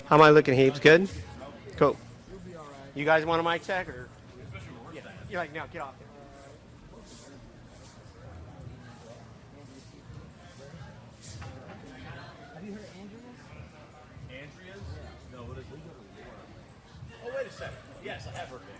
How am I looking, Heaps? Good? Cool. You guys want a mic check? Or? Yeah. You're like, no, get off there. Have you heard of Andreas? Andreas? No, what is it? Oh, wait a second. Yes, I have heard of it.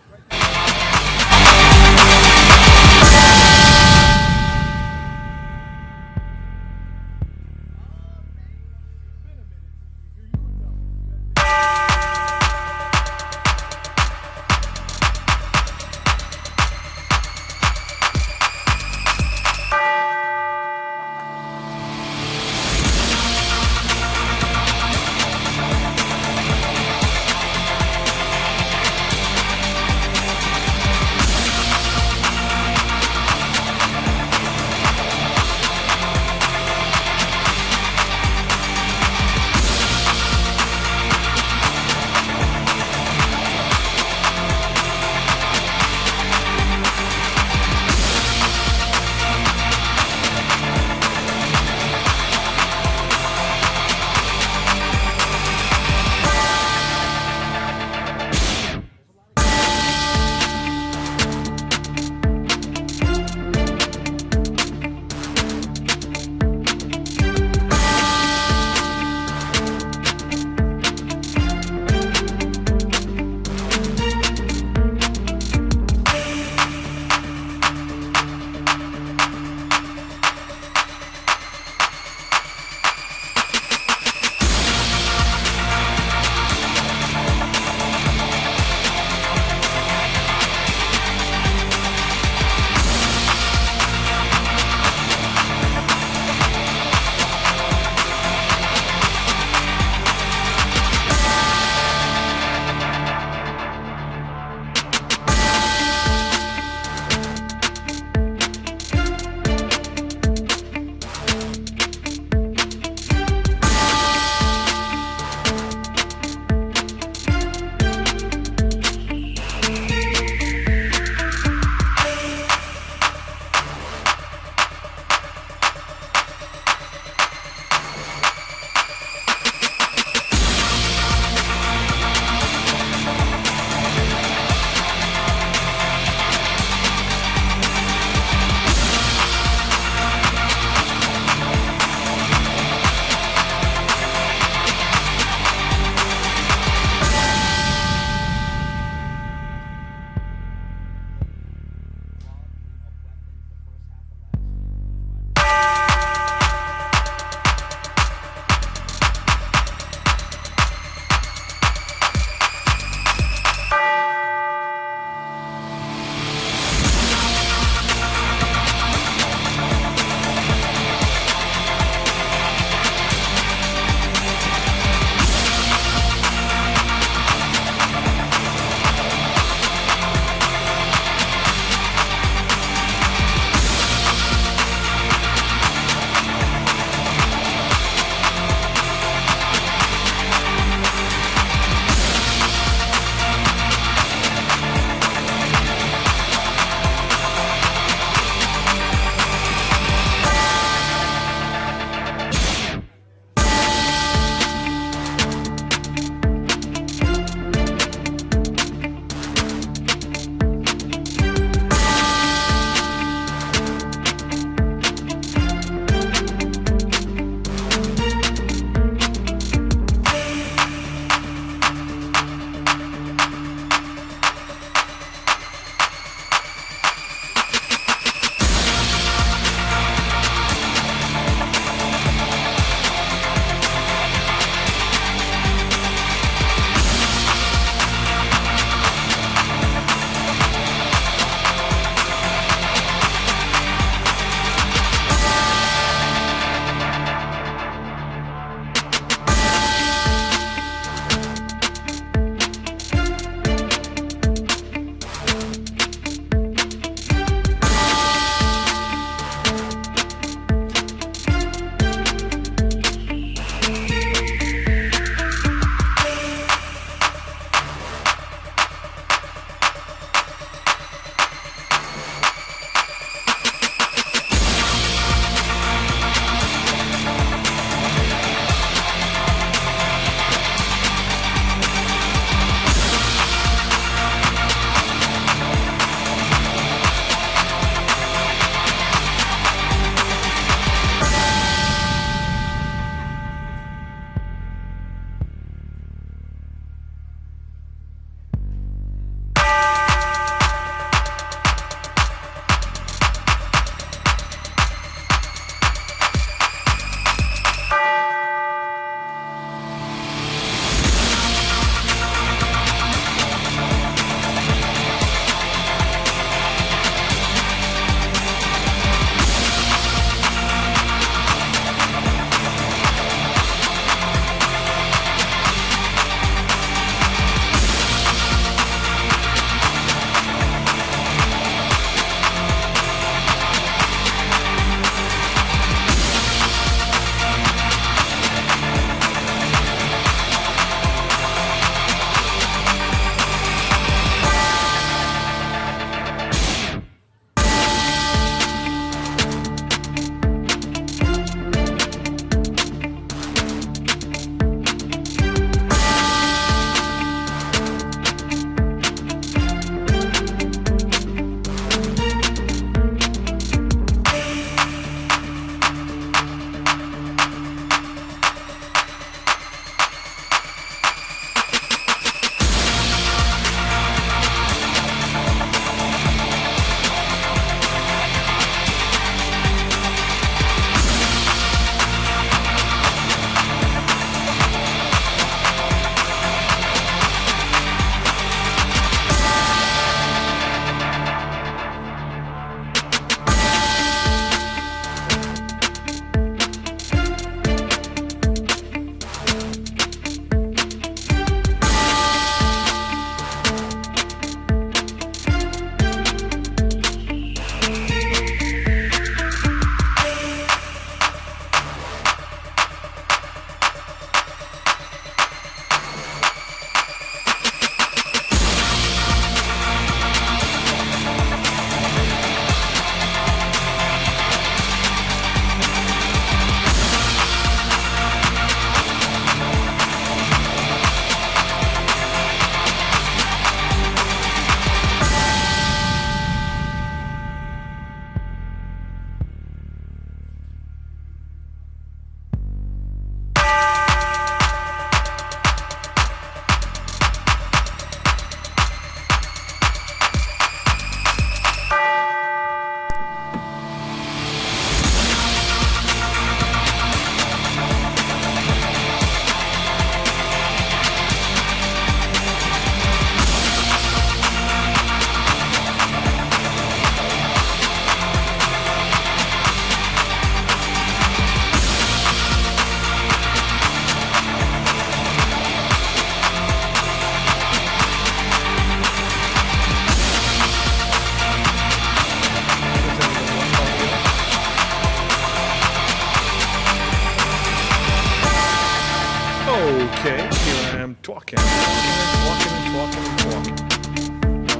Okay, here I am talking.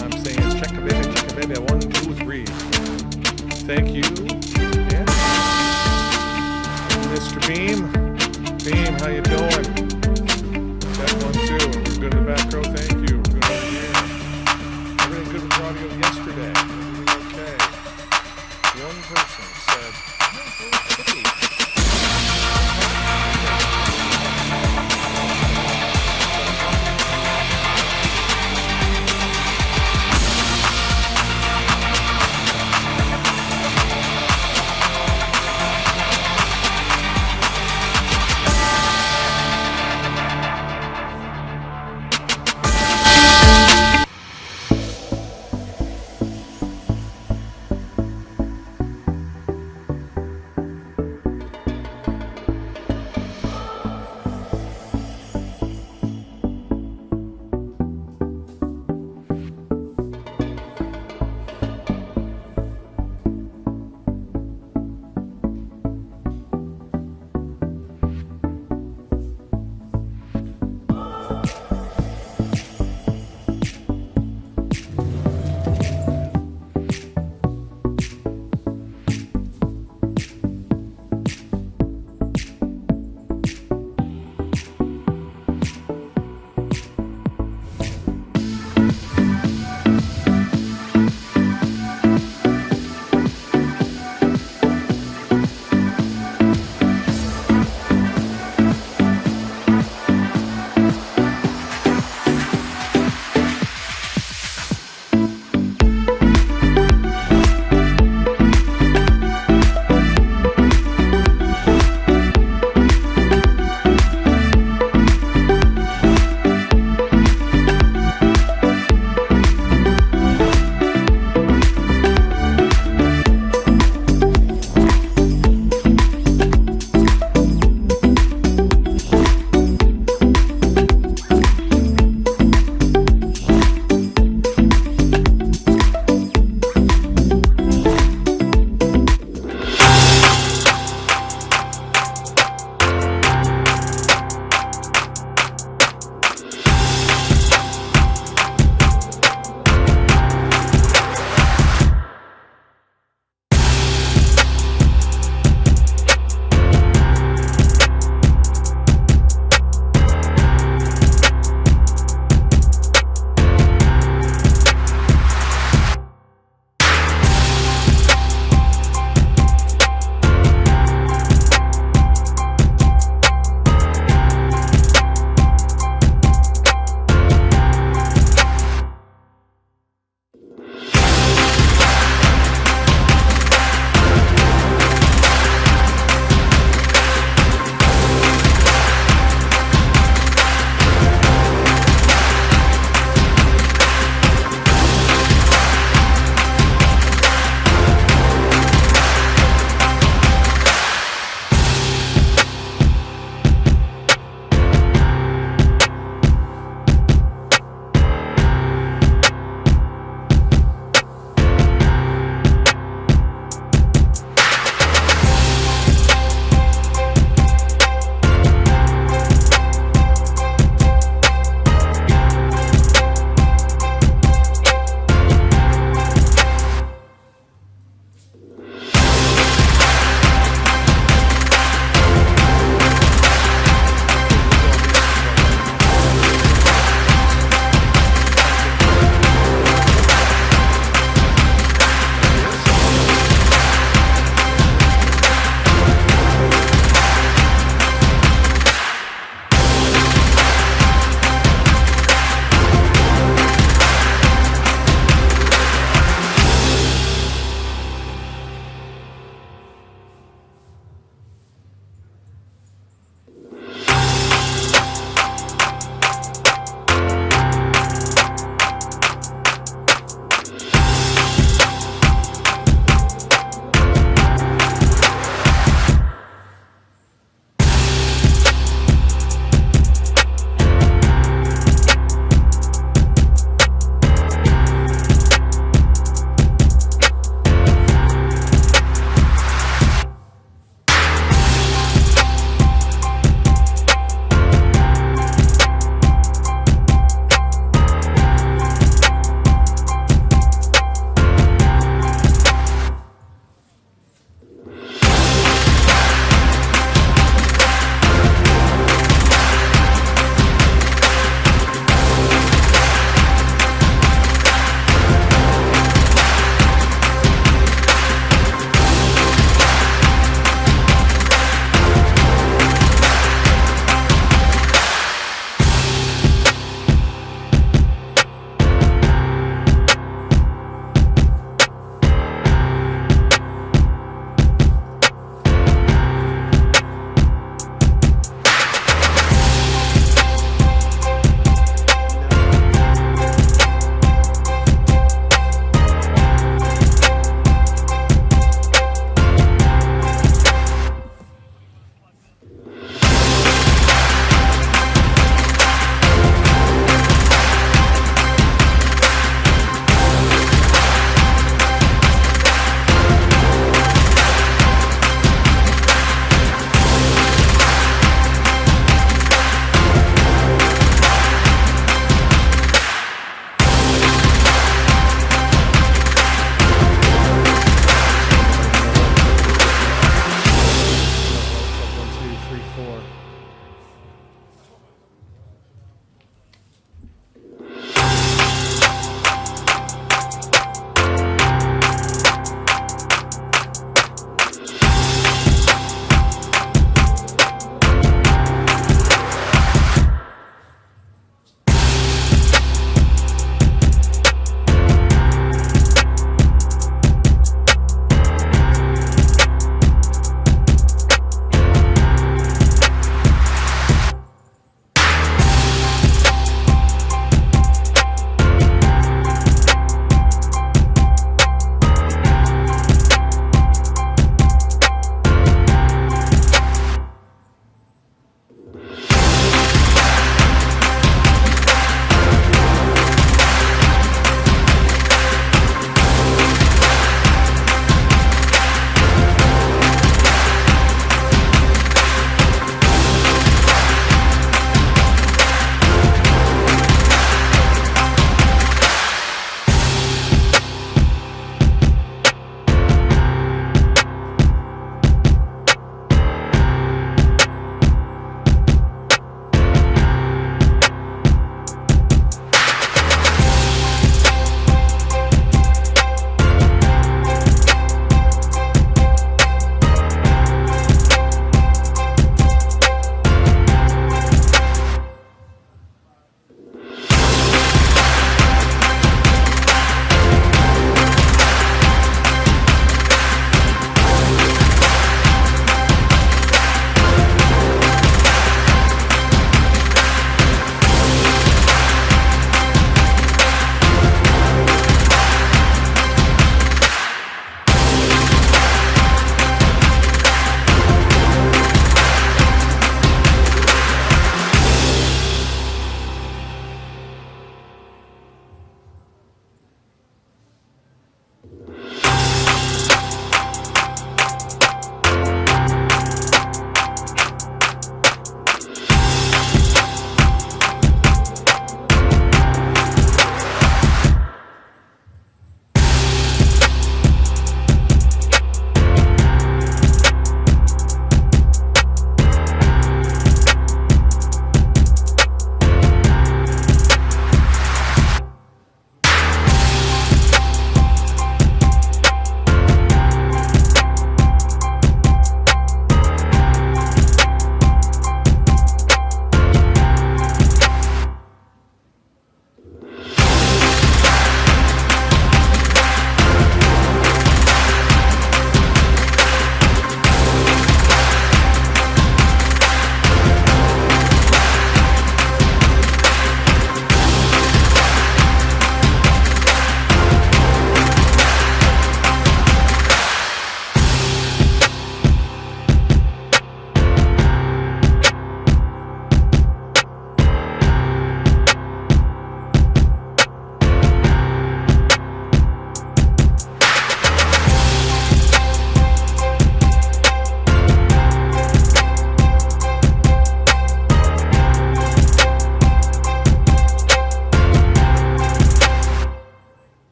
I'm saying check a baby, 1, 2, 3. Thank you. Yeah. Mr. Beam. Beam, how you doing? That one too. We're good in the back row, thank you. Good over here. Everything good with the audio yesterday. Everything okay. One person said,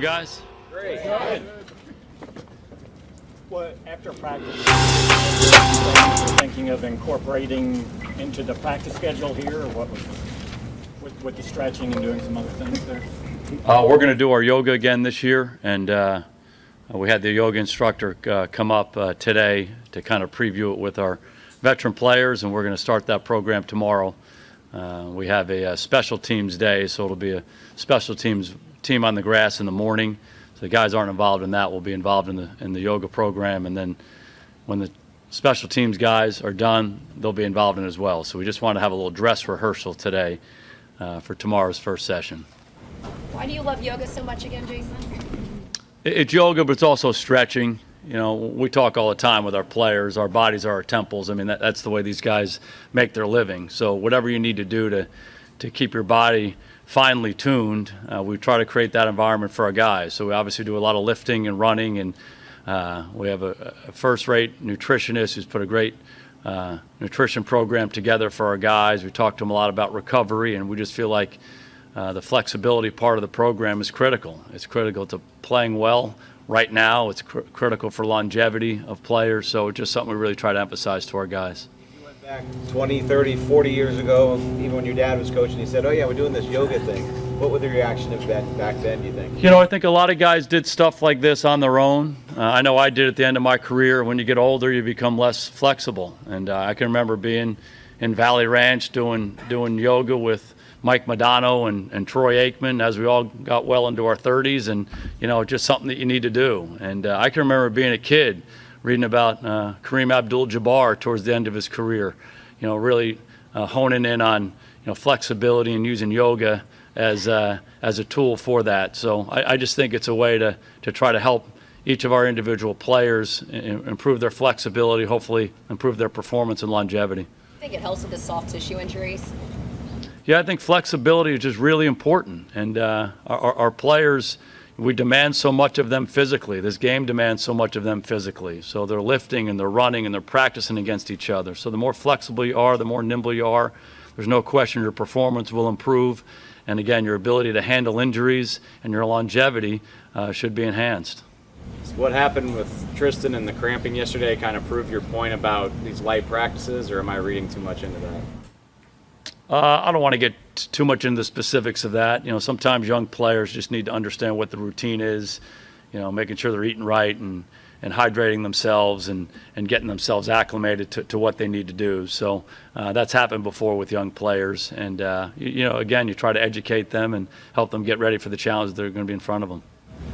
doing, guys? Great. Well, after practice, you're thinking of incorporating into the practice schedule here, or what was with the stretching and doing some other things there? We're going to do our yoga again this year, and we had the yoga instructor come up today to kind of preview it with our veteran players, and we're going to start that program tomorrow. We have a special teams day, so it'll be a special teams team on the grass in the morning. So the guys aren't involved in that. We'll be involved in the yoga program, and then when the special teams guys are done, they'll be involved in it as well. So we just want to have a little dress rehearsal today for tomorrow's first session. Why do you love yoga so much again, Jason? It's yoga, but it's also stretching. You know, we talk all the time with our players. Our bodies are our temples. I mean, that's the way these guys make their living. So whatever you need to do to keep your body finely tuned, we try to create that environment for our guys. So we obviously do a lot of lifting and running, and we have a first-rate nutritionist who's put a great nutrition program together for our guys. We talk to them a lot about recovery, and we just feel like the flexibility part of the program is critical. It's critical to playing well right now. It's critical for longevity of players. So it's just something we really try to emphasize to our guys. You went back 20, 30, 40 years ago, even when your dad was coaching, he said, oh yeah, we're doing this yoga thing. What would the reaction have been back then, do you think? You know, I think a lot of guys did stuff like this on their own. I know I did at the end of my career. When you get older, you become less flexible. And I can remember being in Valley Ranch doing yoga with Mike Madano and Troy Aikman as we all got well into our 30s, and you know, just something that you need to do. And I can remember being a kid reading about Kareem Abdul-Jabbar towards the end of his career, you know, really honing in on flexibility and using yoga as a tool for that. So I just think it's a way to try to help each of our individual players improve their flexibility, hopefully improve their performance and longevity. I think it helps with the soft tissue injuries. Yeah, I think flexibility is just really important. And our players, we demand so much of them physically. This game demands so much of them physically. So they're lifting and they're running and they're practicing against each other. So the more flexible you are, the more nimble you are, there's no question your performance will improve. And again, your ability to handle injuries and your longevity should be enhanced. So what happened with Tristan and the cramping yesterday kind of proved your point about these light practices, or am I reading too much into that? I don't want to get too much into the specifics of that. You know, sometimes young players just need to understand what the routine is, you know, making sure they're eating right and hydrating themselves and getting themselves acclimated to what they need to do. So that's happened before with young players. And, you know, again, you try to educate them and help them get ready for the challenge that are going to be in front of them.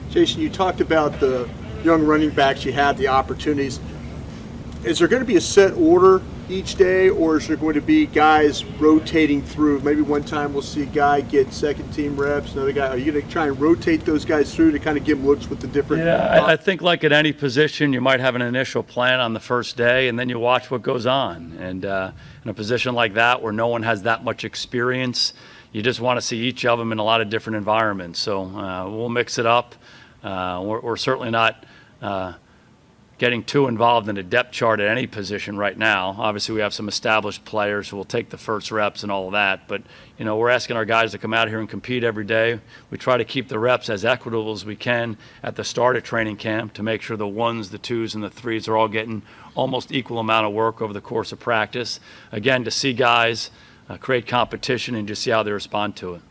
Jason, you talked about the young running backs, you had the opportunities. Is there going to be a set order each day, or is there going to be guys rotating through? Maybe one time we'll see a guy get second team reps, another guy. Are you going to try and rotate those guys through to kind of give them looks with the different? Yeah, I think like at any position, you might have an initial plan on the first day, and then you watch what goes on. And in a position like that where no one has that much experience, you just want to see each of them in a lot of different environments. So we'll mix it up. We're certainly not getting too involved in a depth chart at any position right now. Obviously, we have some established players who will take the first reps and all of that. But, you know, we're asking our guys to come out here and compete every day. We try to keep the reps as equitable as we can at the start of training camp to make sure the ones, the twos, and the threes are all getting almost equal amount of work over the course of practice. Again, to see guys create competition and just see how they respond to it.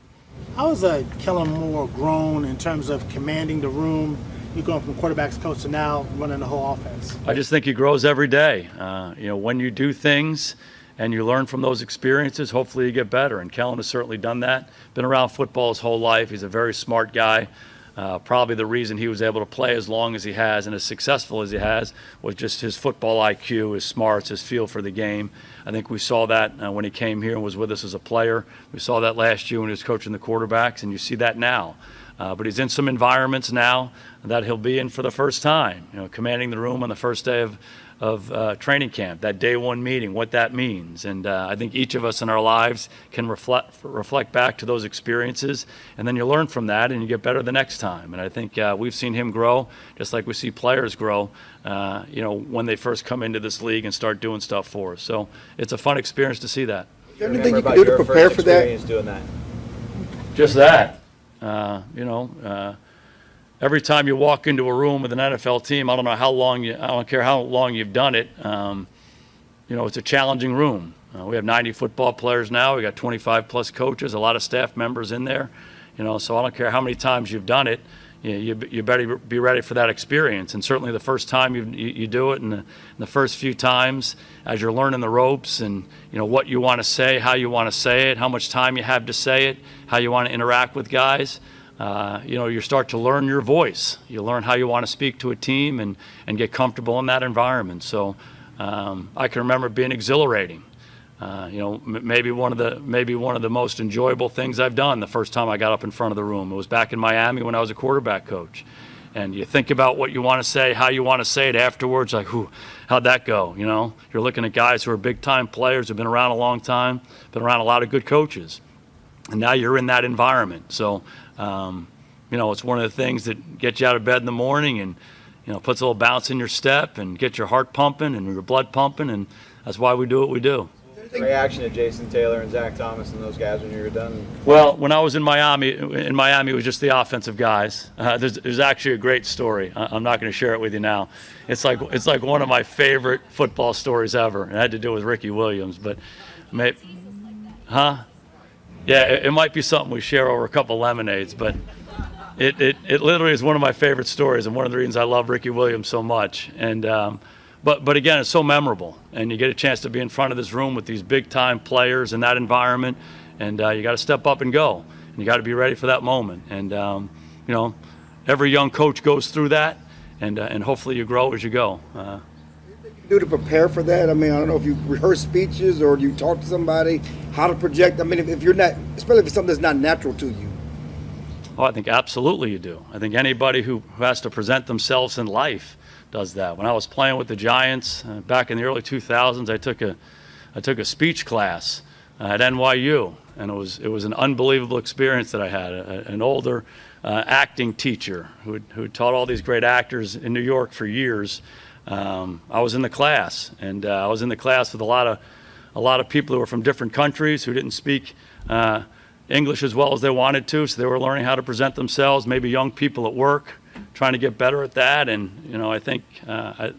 How is Kellen Moore grown in terms of commanding the room? You're going from quarterback's coach to now running the whole offense. I just think he grows every day. You know, when you do things and you learn from those experiences, hopefully you get better. And Kellen has certainly done that. Been around football his whole life. He's a very smart guy. Probably the reason he was able to play as long as he has and as successful as he has was just his football IQ, his smarts, his feel for the game. I think we saw that when he came here and was with us as a player. We saw that last year when he was coaching the quarterbacks, and you see that now. But he's in some environments now that he'll be in for the first time, you know, commanding the room on the first day of training camp, that day one meeting, what that means. And I think each of us in our lives can reflect back to those experiences, and then you learn from that and you get better the next time. And I think we've seen him grow just like we see players grow, you know, when they first come into this league and start doing stuff for us. So it's a fun experience to see that. Anything you can do to prepare for that? Doing that? Just that. You know, every time you walk into a room with an NFL team, I don't care how long you've done it, it's a challenging room. We have 90 football players now. We got 25 plus coaches, a lot of staff members in there. So I don't care how many times you've done it. You better be ready for that experience. And certainly the first time you do it, and the first few times as you're learning the ropes and what you want to say, how you want to say it, how much time you have to say it, how you want to interact with guys. You start to learn your voice. You learn how you want to speak to a team and get comfortable in that environment. So I can remember being exhilarating. Maybe one of the most enjoyable things I've done the first time I got up in front of the room. It was back in Miami when I was a quarterback coach. And you think about what you want to say, how you want to say it afterwards, like, how'd that go? You're looking at guys who are big-time players, who've been around a long time, been around a lot of good coaches. And now you're in that environment. So, it's one of the things that gets you out of bed in the morning and, puts a little bounce in your step and gets your heart pumping and your blood pumping. And that's why we do what we do. Reaction to Jason Taylor and Zach Thomas and those guys when you were done? Well, when I was in Miami, it was just the offensive guys. There's actually a great story. I'm not going to share it with you now. It's like one of my favorite football stories ever. It had to do with Ricky Williams, but Yeah, it might be something we share over a couple lemonades, but it literally is one of my favorite stories and one of the reasons I love Ricky Williams so much. And But again, it's so memorable, and you get a chance to be in front of this room with these big-time players in that environment, and you got to step up and go, and you got to be ready for that moment. And every young coach goes through that, and hopefully you grow as you go. Do to prepare for that? I mean, I don't know if you rehearse speeches or you talk to somebody, how to project. I mean, if you're not, especially if it's something that's not natural to you. Oh, I think absolutely you do. I think anybody who has to present themselves in life does that. When I was playing with the Giants back in the early 2000s, I took a speech class at NYU, and it was an unbelievable experience that I had. An older acting teacher who taught all these great actors in New York for years. I was in the class, and I was in the class with a lot of people who were from different countries who didn't speak English as well as they wanted to, so they were learning how to present themselves. Maybe young people at work, trying to get better at that. And I think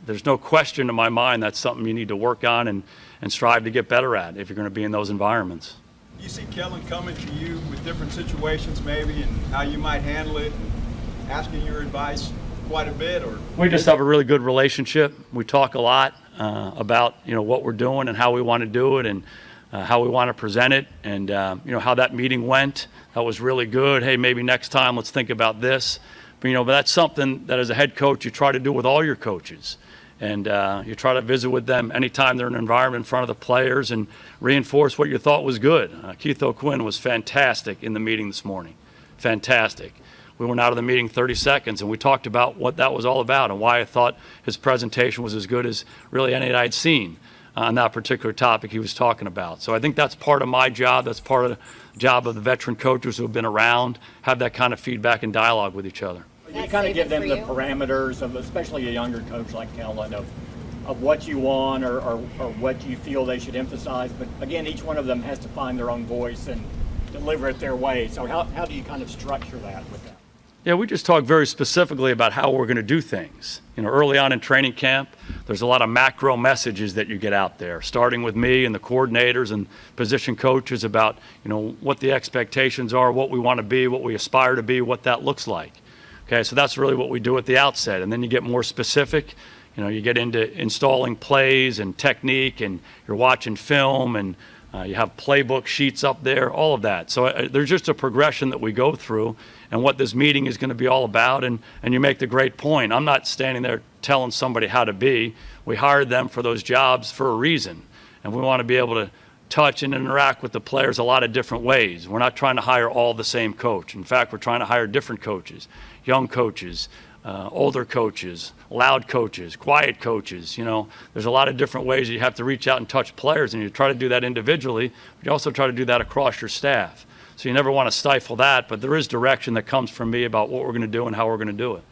there's no question in my mind that's something you need to work on and strive to get better at if you're going to be in those environments. You see Kellen coming to you with different situations maybe and how you might handle it and asking your advice quite a bit? Or we just have a really good relationship. We talk a lot about what we're doing and how we want to do it and how we want to present it, and how that meeting went. That was really good. Hey, maybe next time let's think about this. But that's something that as a head coach you try to do with all your coaches, and you try to visit with them anytime they're in an environment in front of the players and reinforce what you thought was good. Keith O'Quinn was fantastic in the meeting this morning. Fantastic. We went out of the meeting 30 seconds and we talked about what that was all about and why I thought his presentation was as good as really any I'd seen on that particular topic he was talking about. So I think that's part of my job. That's part of the job of the veteran coaches who have been around, have that kind of feedback and dialogue with each other. You kind of give them the parameters of, especially a younger coach like Kellen, of what you want or what you feel they should emphasize. But again, each one of them has to find their own voice and deliver it their way. So how do you kind of structure that with them? Yeah, we just talk very specifically about how we're going to do things. Early on in training camp, there's a lot of macro messages that you get out there, starting with me and the coordinators and position coaches about, what the expectations are, what we want to be, what we aspire to be, what that looks like. Okay, so that's really what we do at the outset. And then you get more specific. You get into installing plays and technique, and you're watching film, and you have playbook sheets up there, all of that. So there's just a progression that we go through and what this meeting is going to be all about. And you make the great point. I'm not standing there telling somebody how to be. We hired them for those jobs for a reason. And we want to be able to touch and interact with the players a lot of different ways. We're not trying to hire all the same coach. In fact, we're trying to hire different coaches, young coaches, older coaches, loud coaches, quiet coaches. There's a lot of different ways you have to reach out and touch players, and you try to do that individually, but you also try to do that across your staff. So you never want to stifle that, but there is direction that comes from me about what we're going to do and how we're going to do it.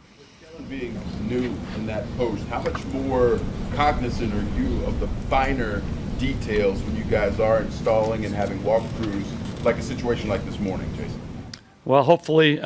Being new in that post, how much more cognizant are you of the finer details when you guys are installing and having walkthroughs like a situation like this morning, Jason? Well, hopefully,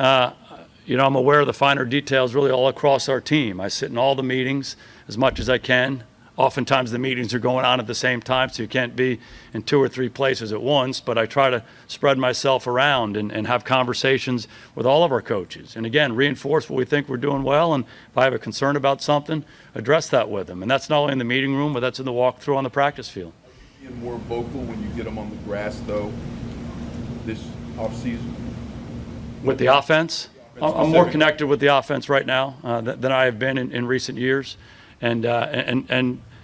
I'm aware of the finer details really all across our team. I sit in all the meetings as much as I can. Oftentimes the meetings are going on at the same time, so you can't be in 2 or 3 places at once, but I try to spread myself around and have conversations with all of our coaches. And again, reinforce what we think we're doing well, and if I have a concern about something, address that with them. And that's not only in the meeting room, but that's in the walkthrough on the practice field. Being more vocal when you get them on the grass, though, this offseason? With the offense? I'm more connected with the offense right now than I have been in recent years. And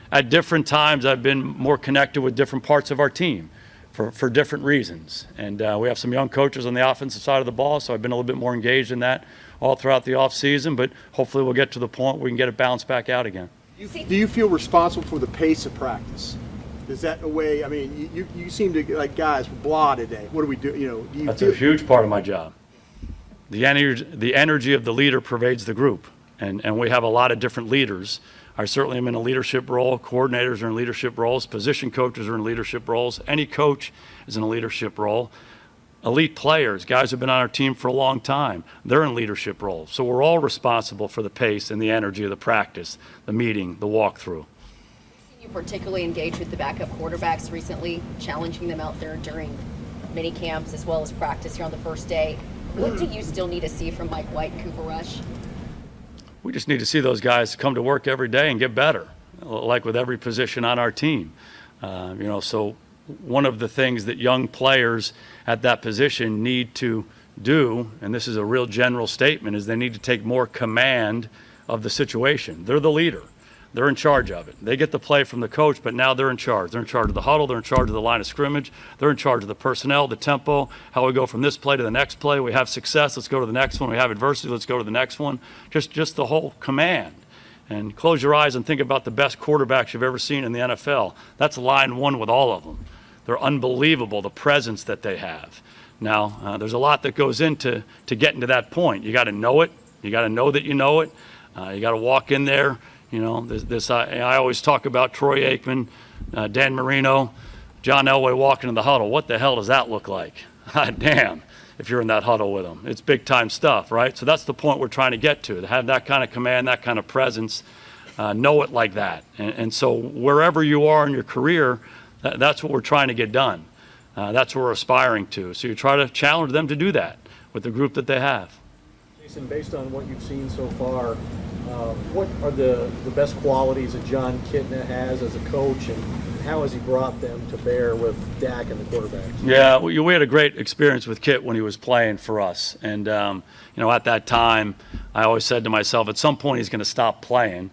at different times, I've been more connected with different parts of our team for different reasons. And we have some young coaches on the offensive side of the ball, so I've been a little bit more engaged in that all throughout the offseason. But hopefully we'll get to the point where we can get it bounced back out again. Do you feel responsible for the pace of practice? Is that a way? I mean, you seem to like guys blah today. What do we do? Do you That's feel, a huge part of my job. The energy of the leader pervades the group, and we have a lot of different leaders. I certainly am in a leadership role. Coordinators are in leadership roles. Position coaches are in leadership roles. Any coach is in a leadership role. Elite players, guys who've been on our team for a long time, they're in leadership roles. So we're all responsible for the pace and the energy of the practice, the meeting, the walkthrough. You particularly engaged with the backup quarterbacks recently, challenging them out there during mini camps as well as practice here on the first day. What do you still need to see from Mike White and Cooper Rush? We just need to see those guys come to work every day and get better, like with every position on our team. So one of the things that young players at that position need to do, and this is a real general statement, is they need to take more command of the situation. They're the leader. They're in charge of it. They get the play from the coach, but now they're in charge. They're in charge of the huddle. They're in charge of the line of scrimmage. They're in charge of the personnel, the tempo, how we go from this play to the next play. We have success, let's go to the next one. We have adversity, let's go to the next one. Just the whole command. And close your eyes and think about the best quarterbacks you've ever seen in the NFL. That's line one with all of them. They're unbelievable, the presence that they have. Now, there's a lot that goes into getting to that point. You got to know it. You got to know that you know it. You got to walk in there. I always talk about Troy Aikman, Dan Marino, John Elway walking in the huddle. What the hell does that look like? Damn, if you're in that huddle with them. It's big time stuff, right? So that's the point we're trying to get to have that kind of command, that kind of presence, know it like that. And so wherever you are in your career, that's what we're trying to get done. That's what we're aspiring to. So you try to challenge them to do that with the group that they have. Jason, based on what you've seen so far, what are the best qualities that Jon Kitna has as a coach, and how has he brought them to bear with Dak and the quarterbacks? Yeah, we had a great experience with Kit when he was playing for us. And, at that time, I always said to myself, at some point he's going to stop playing.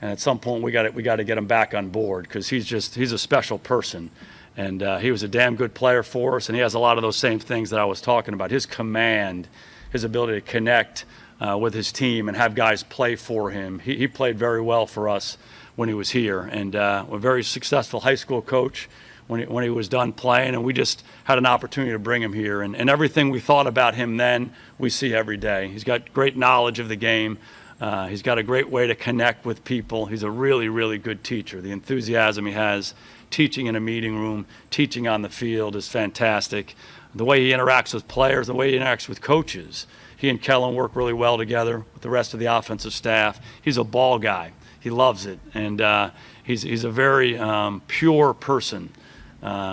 And at some point we got to get him back on board because he's a special person. And he was a damn good player for us, and he has a lot of those same things that I was talking about. His command, his ability to connect with his team and have guys play for him. He played very well for us when he was here, and a very successful high school coach when he was done playing, and we just had an opportunity to bring him here. And everything we thought about him then, we see every day. He's got great knowledge of the game. He's got a great way to connect with people. He's a really, really good teacher. The enthusiasm he has, teaching in a meeting room, teaching on the field is fantastic. The way he interacts with players, the way he interacts with coaches. He and Kellen work really well together with the rest of the offensive staff. He's a ball guy. He loves it, and he's a very pure person.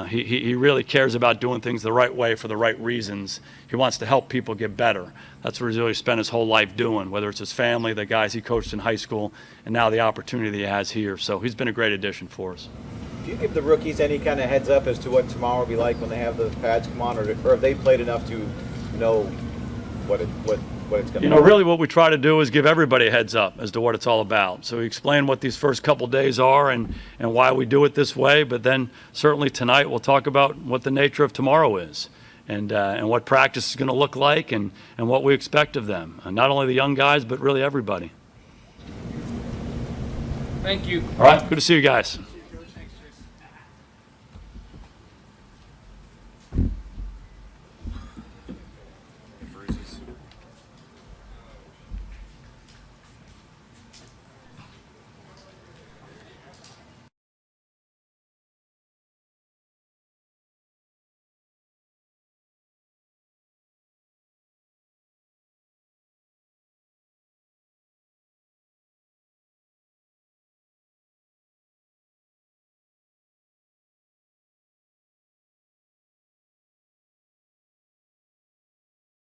He really cares about doing things the right way for the right reasons. He wants to help people get better. That's what he's really spent his whole life doing, whether it's his family, the guys he coached in high school, and now the opportunity he has here. So he's been a great addition for us. Do you give the rookies any kind of heads up as to what tomorrow will be like when they have the pads come on, or have they played enough to know what it's going to be? Really what we try to do is give everybody a heads up as to what it's all about. So we explain what these first couple days are and why we do it this way, but then certainly tonight we'll talk about what the nature of tomorrow is and what practice is going to look like and what we expect of them. And not only the young guys, but really everybody. Thank you. All right, good to see you guys.